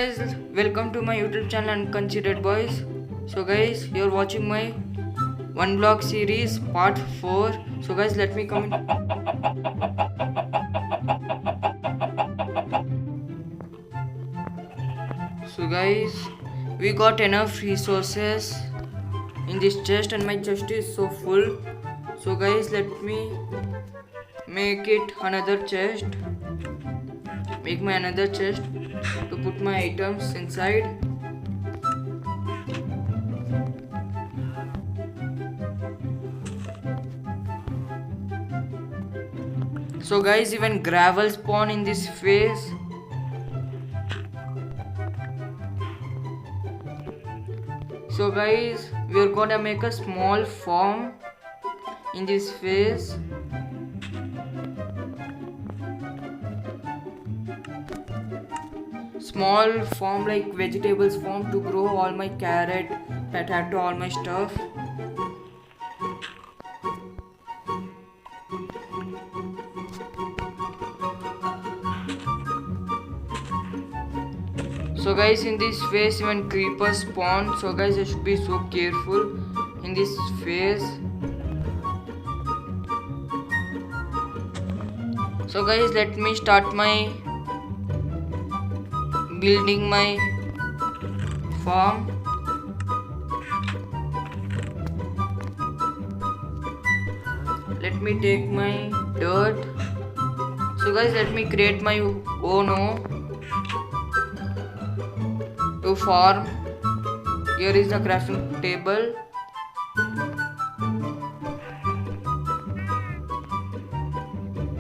guys, welcome to my YouTube channel Unconsidered Boys. So guys, you're watching my one vlog series part 4. So guys, let me come in. So guys, we got enough resources in this chest and my chest is so full. So guys, let me make it another chest. Make my another chest to put my items inside. So guys, even gravel spawn in this phase. So guys, we are gonna make a small farm in this phase. Small farm like vegetables farm to grow all my carrot, potato, all my stuff. So guys, in this phase even creepers spawn. So guys, I should be so careful in this phase. So guys, let me start my building my farm. Let me take my dirt. So guys, let me create my own to farm. Here is the crafting table.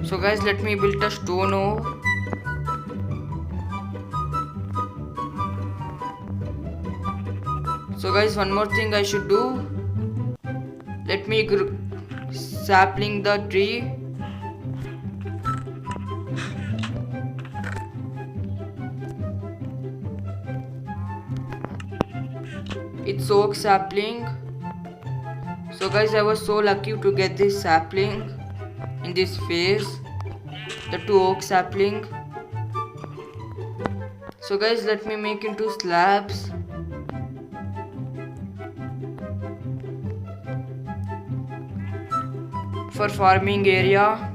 So guys, let me build a stone O. So guys, one more thing I should do. Let me sapling the tree. It's oak sapling. So guys, I was so lucky to get this sapling in this phase. The 2 oak sapling. So guys, let me make into slabs. For farming area.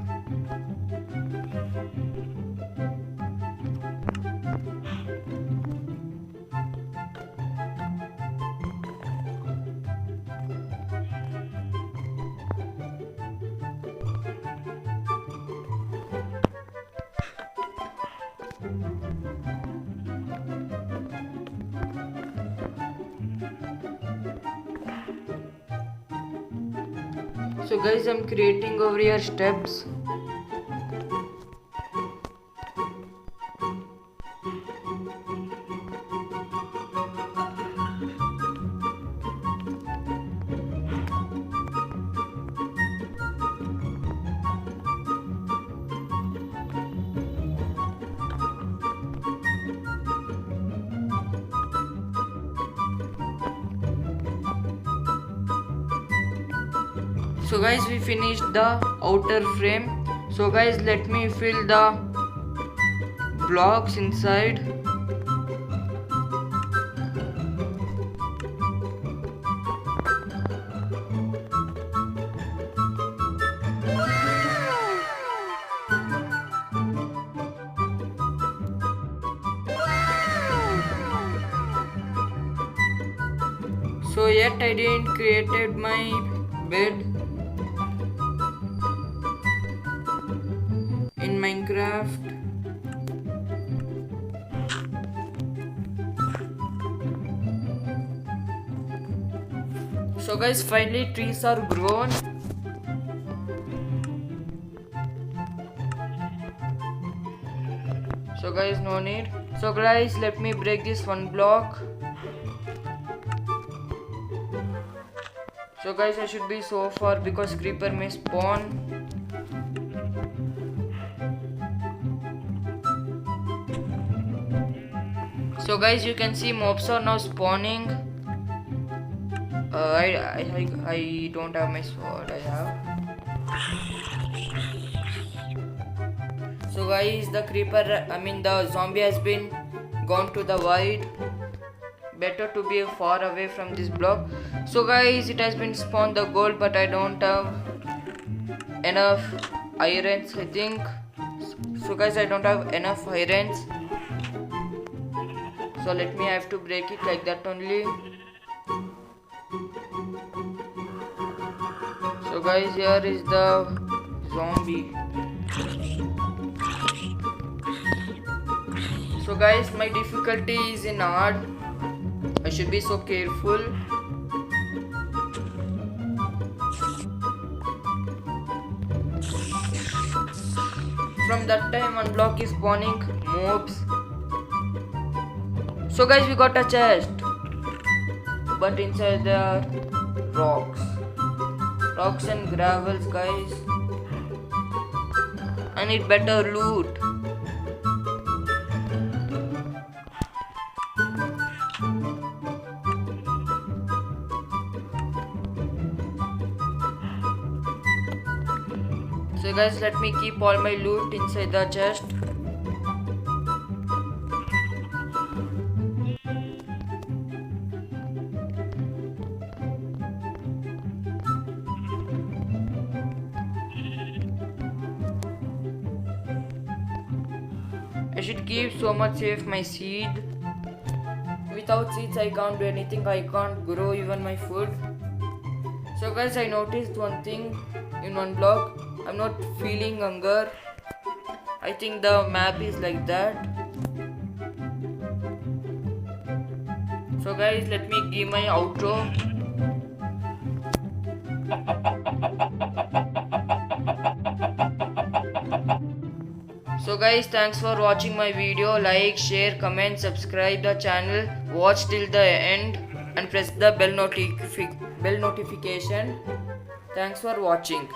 So guys, I'm creating over here steps. So guys, we finished the outer frame. So guys, let me fill the blocks inside. So yet I didn't created my bed in Minecraft. So guys, finally trees are grown. So guys, no need. So guys, let me break this one block. So guys, I should be so far because creeper may spawn. So guys, you can see mobs are now spawning. I don't have my sword. I have. So guys, the zombie has been gone to the void. Better to be far away from this block. So guys, it has been spawned the gold, but I don't have enough irons, I think. So guys, I don't have enough irons. So let me have to break it like that only. So guys, here is the zombie. So guys, my difficulty is in hard. I should be so careful. From that time one block is spawning mobs. So guys, we got a chest, but inside there are rocks and gravels, guys. I need better loot. So guys, let me keep all my loot inside the chest. I should keep so much safe my seed. Without seeds I can't do anything. I can't grow even my food. So guys, I noticed one thing in one block. I'm not feeling hunger. I think the map is like that. So guys, let me give my outro. So guys, thanks for watching my video. Like, share, comment, subscribe the channel. Watch till the end and press the bell notification. Thanks for watching.